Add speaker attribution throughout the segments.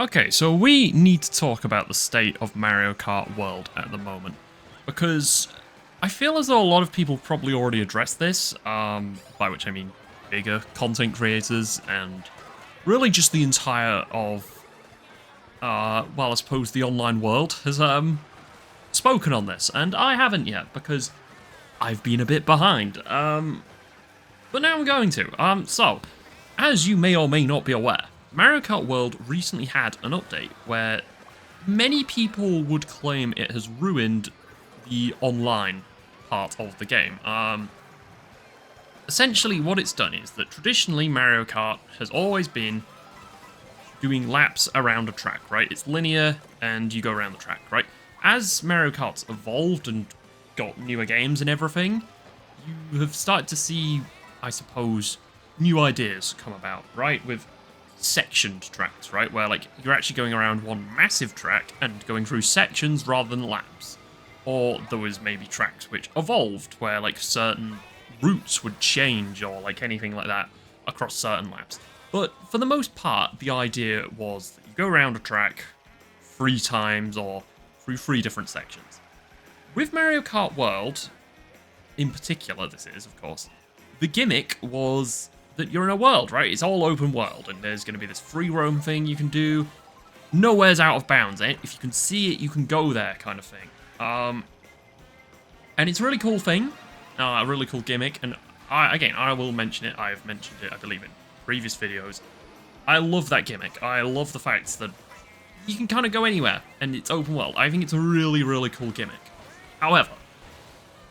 Speaker 1: Okay, so we need to talk about the state of Mario Kart World at the moment, because I feel as though a lot of people probably already addressed this, by which I mean bigger content creators and really just the entire of, well, I suppose the online world has spoken on this, and I haven't yet because I've been a bit behind. But now I'm going to. So, as you may or may not be aware, Mario Kart World recently had an update where many people would claim it has ruined the online part of the game. Essentially what it's done is that traditionally Mario Kart has always been doing laps around a track, right? It's linear and you go around the track, right? As Mario Kart's evolved and got newer games and everything, you have started to see, I suppose, new ideas come about, right? With sectioned tracks, right? Where, like, you're actually going around one massive track and going through sections rather than laps. Or there was maybe tracks which evolved, where, like, certain routes would change or, like, anything like that across certain laps. But for the most part, the idea was that you go around a track 3 times or through 3 different sections. With Mario Kart World, in particular this is, of course, the gimmick was that you're in a world, right? It's all open world, and there's going to be this free roam thing you can do. Nowhere's out of bounds, eh? If you can see it, you can go there, kind of thing. And it's a really cool thing, a really cool gimmick, and I will mention it. I've mentioned it, I believe, in previous videos. I love that gimmick. I love the fact that you can kind of go anywhere, and it's open world. I think it's a really, really cool gimmick. However,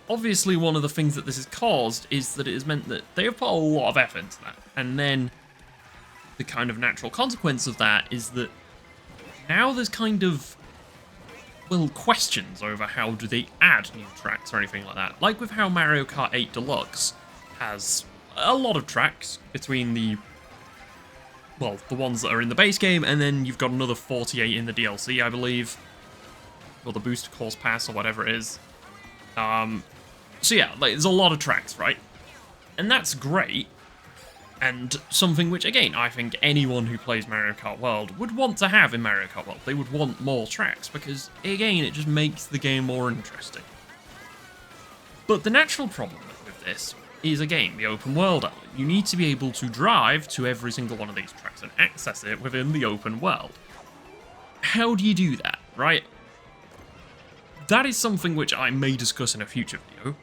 Speaker 1: obviously, one of the things that this has caused is that it has meant that they have put a lot of effort into that. And then the kind of natural consequence of that is that now there's kind of, well, questions over how do they add new tracks or anything like that. Like with how Mario Kart 8 Deluxe has a lot of tracks between the, well, the ones that are in the base game, and then you've got another 48 in the DLC, I believe. Or the Booster Course Pass, or whatever it is. So yeah, like, there's a lot of tracks, right? And that's great, and something which, again, I think anyone who plays Mario Kart World would want to have in Mario Kart World. They would want more tracks, because, again, it just makes the game more interesting. But the natural problem with this is, again, the open world element. You need to be able to drive to every single one of these tracks and access it within the open world. How do you do that, right? That is something which I may discuss in a future video.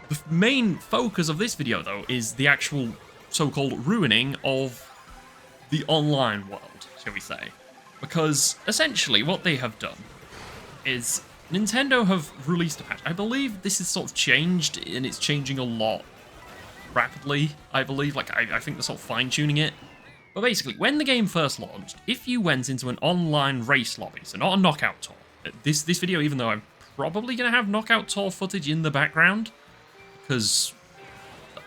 Speaker 1: The main focus of this video, though, is the actual so-called ruining of the online world, shall we say. Because, essentially, what they have done is Nintendo have released a patch. I believe this is sort of changed, and it's changing a lot rapidly, I believe. Like, I think they're sort of fine-tuning it. But basically, when the game first launched, if you went into an online race lobby, so not a knockout tour, this video, even though I'm probably going to have knockout tour footage in the background, because,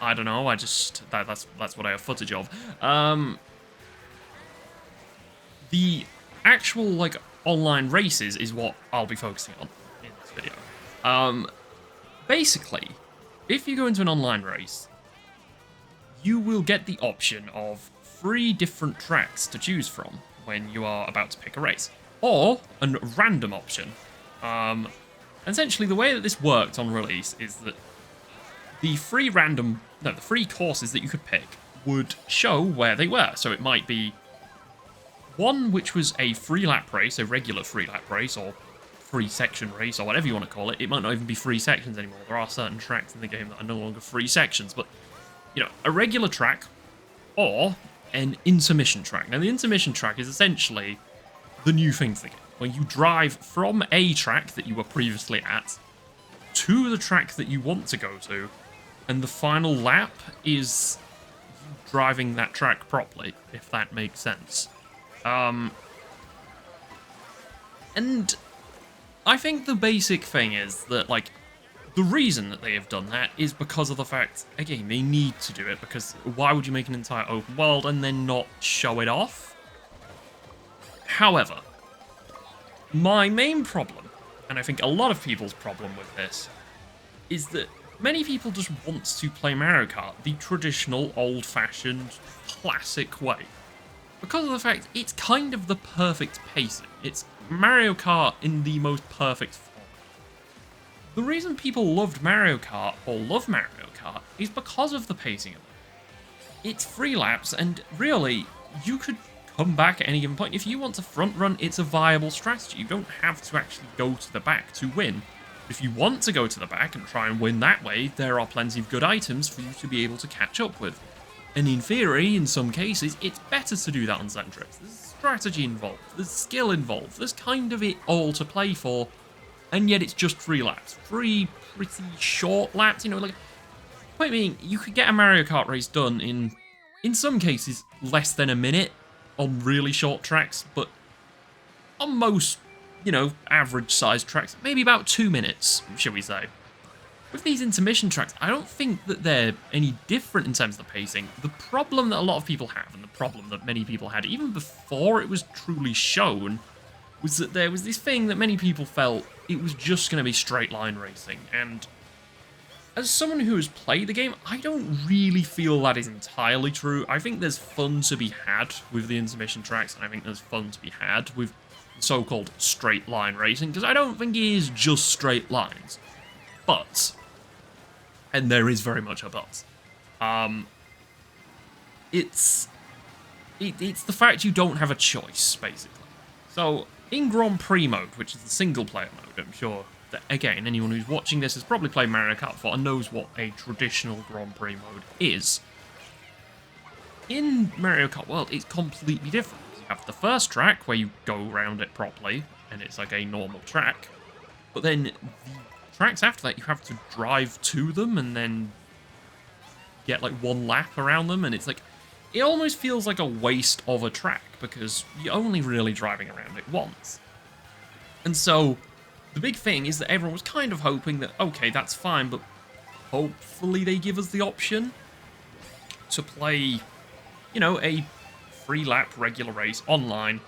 Speaker 1: I don't know, that's what I have footage of. The actual, like, online races is what I'll be focusing on in this video. Basically, if you go into an online race, you will get the option of 3 different tracks to choose from when you are about to pick a race, or a random option. Essentially, the way that this worked on release is that the 3 courses that you could pick would show where they were. So it might be one which was a 3-lap race, a regular 3-lap race, or 3-section race, or whatever you want to call it. It might not even be 3 sections anymore. There are certain tracks in the game that are no longer 3 sections, but, you know, a regular track, or an intermission track. Now, the intermission track is essentially the new thing to the game, where you drive from a track that you were previously at to the track that you want to go to, and the final lap is you driving that track properly, if that makes sense. And I think the basic thing is that, like, the reason that they have done that is because of the fact, again, they need to do it, because why would you make an entire open world and then not show it off? However, my main problem, and I think a lot of people's problem with this, is that many people just want to play Mario Kart the traditional, old-fashioned, classic way. because of the fact it's kind of the perfect pacing. It's Mario Kart in the most perfect form. The reason people loved Mario Kart, or love Mario Kart, is because of the pacing of it. It's 3 laps, and really, you could come back at any given point. If you want to front run, it's a viable strategy. You don't have to actually go to the back to win. If you want to go to the back and try and win that way, there are plenty of good items for you to be able to catch up with. And in theory, in some cases, it's better to do that on certain trips. There's strategy involved, there's skill involved, there's kind of it all to play for, and yet it's just 3 laps. 3 pretty short laps, you know, like, point being, you could get a Mario Kart race done in some cases, less than a minute on really short tracks, but on most, you know, average-sized tracks, maybe about 2 minutes, shall we say. With these intermission tracks, I don't think that they're any different in terms of the pacing. The problem that a lot of people have, and the problem that many people had even before it was truly shown, was that there was this thing that many people felt it was just going to be straight line racing. And as someone who has played the game, I don't really feel that is entirely true. I think there's fun to be had with the intermission tracks, and I think there's fun to be had with so-called straight line racing, because I don't think it is just straight lines. But, and there is very much a but, it's the fact you don't have a choice, basically. So, in Grand Prix mode, which is the single-player mode, I'm sure that, again, anyone who's watching this has probably played Mario Kart before and knows what a traditional Grand Prix mode is. In Mario Kart World, it's completely different. You have the first track, where you go around it properly, and it's like a normal track. But then, the tracks after that, you have to drive to them, and then get, like, 1 lap around them, and it's like, it almost feels like a waste of a track, because you're only really driving around it once. And so, the big thing is that everyone was kind of hoping that, okay, that's fine, but hopefully they give us the option to play, you know, a 3-lap regular race online,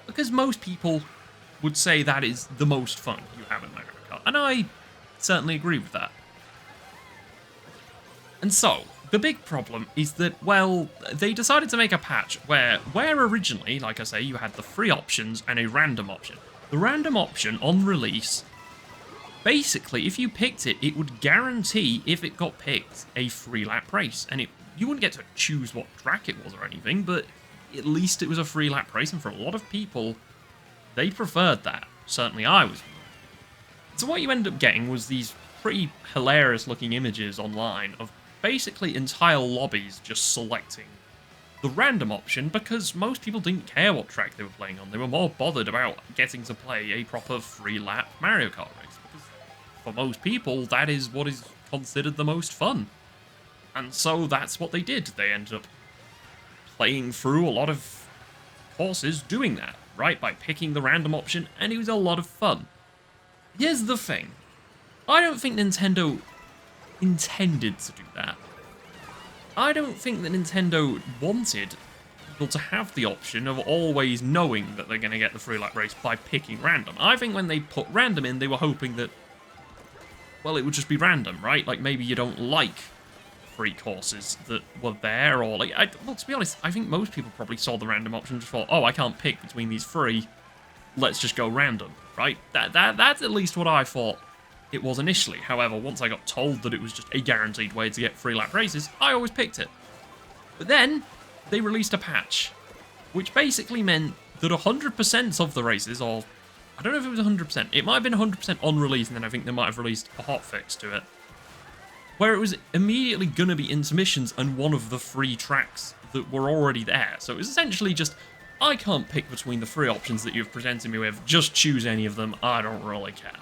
Speaker 1: because most people would say that is the most fun you have in Mario Kart, and I certainly agree with that. And so, the big problem is that, well, they decided to make a patch where originally, like I say, you had the free options and a random option. The random option on release, basically, if you picked it, it would guarantee, if it got picked, a 3-lap race. And you wouldn't get to choose what track it was or anything, but at least it was a 3-lap race, and for a lot of people, they preferred that. Certainly I was. So what you end up getting was these pretty hilarious-looking images online of basically entire lobbies just selecting the random option, because most people didn't care what track they were playing on. They were more bothered about getting to play a proper 3-lap Mario Kart race, because for most people, that is what is considered the most fun. And so that's what they did. They ended up playing through a lot of courses doing that, right, by picking the random option, and it was a lot of fun. Here's the thing. I don't think Nintendo intended to do that. I don't think that Nintendo wanted people to have the option of always knowing that they're going to get the 3-lap race by picking random. I think when they put random in, they were hoping that, well, it would just be random, right? Like, maybe you don't like free courses that were there, or like, well, to be honest, I think most people probably saw the random option and just thought, oh, I can't pick between these 3, let's just go random, right? That's at least what I thought it was initially. However, once I got told that it was just a guaranteed way to get 3-lap races, I always picked it. But then, they released a patch, which basically meant that 100% of the races, or I don't know if it was 100%, it might have been 100% on release, and then I think they might have released a hotfix to it, where it was immediately going to be intermissions and one of the 3 tracks that were already there. So it was essentially just, I can't pick between the 3 options that you've presented me with, just choose any of them, I don't really care.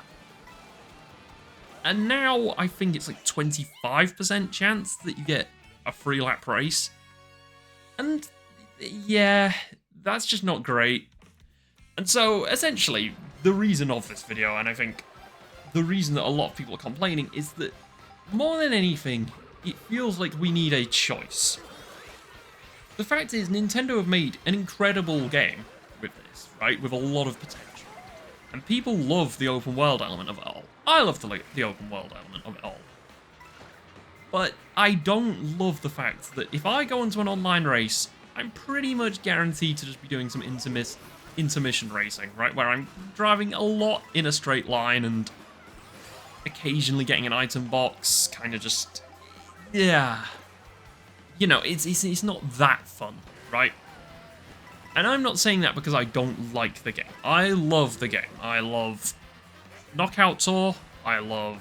Speaker 1: And now, I think it's like 25% chance that you get a 3-lap race. And, yeah, that's just not great. And so, essentially, the reason of this video, and I think the reason that a lot of people are complaining, is that, more than anything, it feels like we need a choice. The fact is, Nintendo have made an incredible game with this, right? With a lot of potential. And people love the open world element of it all. I love the open world element of it all. But I don't love the fact that if I go into an online race, I'm pretty much guaranteed to just be doing some intermission racing, right? Where I'm driving a lot in a straight line and occasionally getting an item box, kind of just, yeah. You know, it's not that fun, right? And I'm not saying that because I don't like the game. I love the game. I love Knockout Tour. I love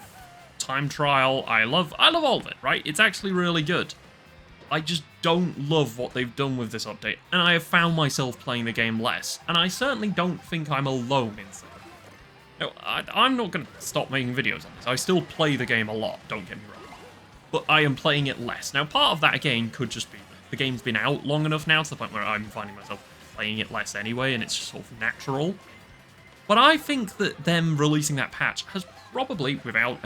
Speaker 1: Time Trial. I love all of it, right? It's actually really good. I just don't love what they've done with this update, and I have found myself playing the game less, and I certainly don't think I'm alone in saying. No, I'm not going to stop making videos on this. I still play the game a lot, don't get me wrong. But I am playing it less. Now, part of that, again, could just be the game's been out long enough now to the point where I'm finding myself playing it less anyway, and it's just sort of natural. But I think that them releasing that patch has probably, without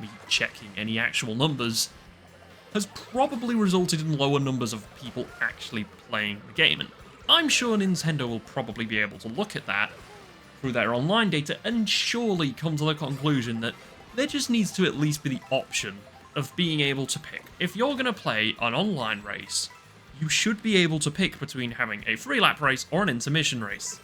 Speaker 1: me checking any actual numbers, has probably resulted in lower numbers of people actually playing the game. And I'm sure Nintendo will probably be able to look at that through their online data and surely come to the conclusion that there just needs to at least be the option of being able to pick. If you're going to play an online race, you should be able to pick between having a free lap race or an intermission race.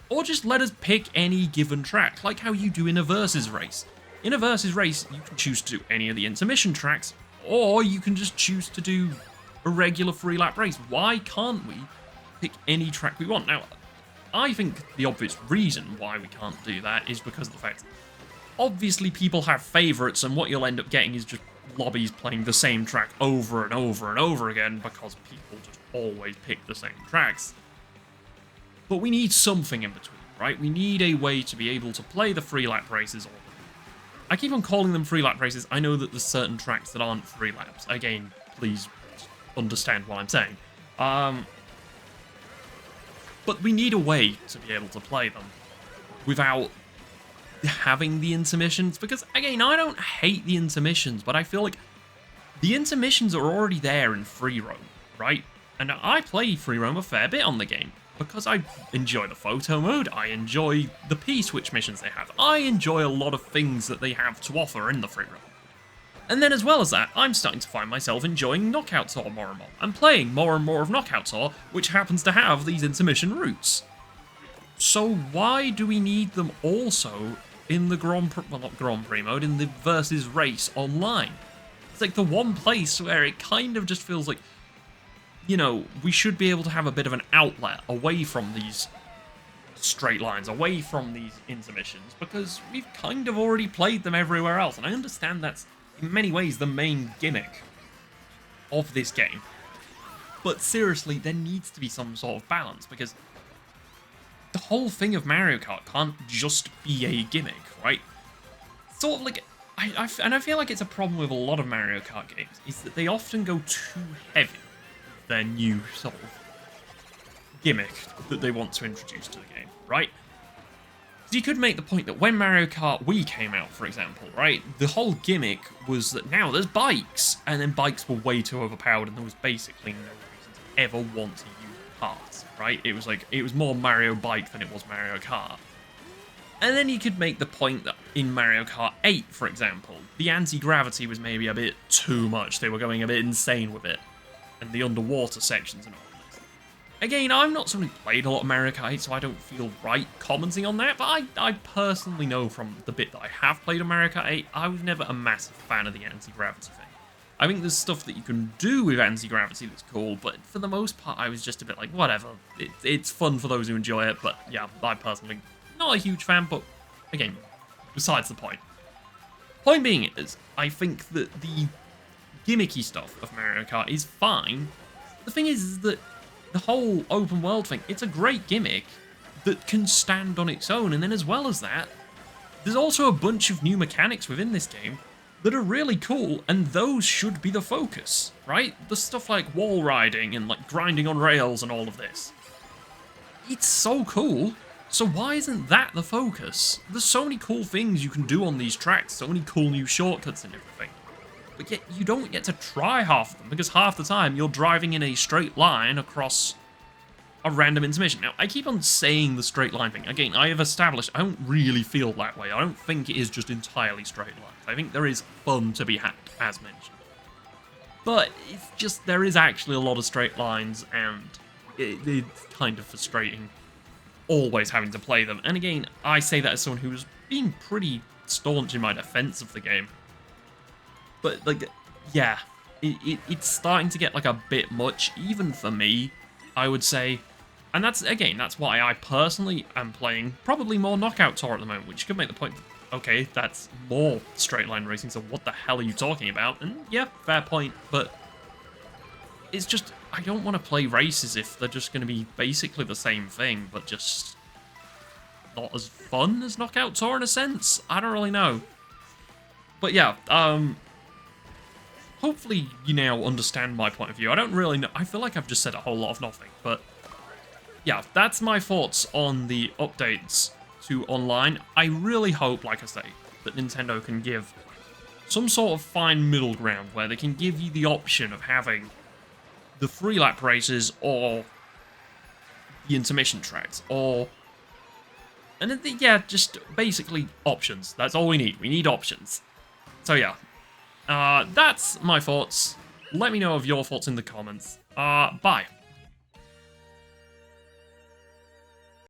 Speaker 1: Or just let us pick any given track, like how you do in a versus race. In a versus race, you can choose to do any of the intermission tracks, or you can just choose to do a regular free lap race. Why can't we pick any track we want? Now, I think the obvious reason why we can't do that is because of the fact, obviously people have favourites, and what you'll end up getting is just lobbies playing the same track over and over and over again because people just always pick the same tracks. But we need something in between, right? We need a way to be able to play the free lap races. I keep on calling them free lap races. I know that there's certain tracks that aren't free laps. Again, please understand what I'm saying. But we need a way to be able to play them without having the intermissions, because again, I don't hate the intermissions, but I feel like the intermissions are already there in free roam, right? And I play free roam a fair bit on the game because I enjoy the photo mode, I enjoy the P-switch missions they have, I enjoy a lot of things that they have to offer in the free roam. And then as well as that, I'm starting to find myself enjoying Knockout Tour more and more. I'm playing more and more of Knockout Tour, which happens to have these intermission routes. So why do we need them also in the not Grand Prix mode, in the versus race online? It's like the one place where it kind of just feels like, you know, we should be able to have a bit of an outlet away from these straight lines, away from these intermissions, because we've kind of already played them everywhere else, and I understand that's in many ways the main gimmick of this game. But seriously, there needs to be some sort of balance, because the whole thing of Mario Kart can't just be a gimmick, right? Sort of like, I feel like it's a problem with a lot of Mario Kart games, is that they often go too heavy with their new sort of gimmick that they want to introduce to the game, right? So you could make the point that when Mario Kart Wii came out, for example, right, the whole gimmick was that now there's bikes, and then bikes were way too overpowered, and there was basically no reason to ever want to use karts, right? It was like, it was more Mario Bike than it was Mario Kart. And then you could make the point that in Mario Kart 8, for example, the anti-gravity was maybe a bit too much. They were going a bit insane with it, and the underwater sections and all. Again, I'm not someone who played a lot of Mario Kart 8, so I don't feel right commenting on that, but I personally know from the bit that I have played on Mario Kart 8, I was never a massive fan of the anti-gravity thing. I think there's stuff that you can do with anti-gravity that's cool, but for the most part, I was just a bit like, whatever. It's fun for those who enjoy it, but yeah, I personally not a huge fan, but again, besides the point. Point being is, I think that the gimmicky stuff of Mario Kart is fine. The thing is that the whole open world thing, it's a great gimmick that can stand on its own, and then as well as that, there's also a bunch of new mechanics within this game that are really cool, and those should be the focus, right? The stuff like wall riding and like grinding on rails and all of this. It's so cool, so why isn't that the focus? There's so many cool things you can do on these tracks, so many cool new shortcuts and everything. But yet you don't get to try half of them, because half the time you're driving in a straight line across a random intermission. Now, I keep on saying the straight line thing. Again, I have established I don't really feel that way. I don't think it is just entirely straight lines. I think there is fun to be had, as mentioned. But it's just, there is actually a lot of straight lines, and it's kind of frustrating always having to play them. And again, I say that as someone who's being pretty staunch in my defense of the game. But, like, yeah, it's starting to get, like, a bit much, even for me, I would say. And that's, again, that's why I personally am playing probably more Knockout Tour at the moment, which could make the point that, okay, that's more straight line racing, so what the hell are you talking about? And yeah, fair point, but it's just, I don't want to play races if they're just going to be basically the same thing, but just not as fun as Knockout Tour in a sense. I don't really know. But yeah, hopefully you now understand my point of view. I don't really know. I feel like I've just said a whole lot of nothing, but yeah, that's my thoughts on the updates to online. I really hope, like I say, that Nintendo can give some sort of fine middle ground where they can give you the option of having the free lap races or the intermission tracks, or... And yeah, just basically options. That's all we need. We need options. So yeah, that's my thoughts. Let me know of your thoughts in the comments. Bye.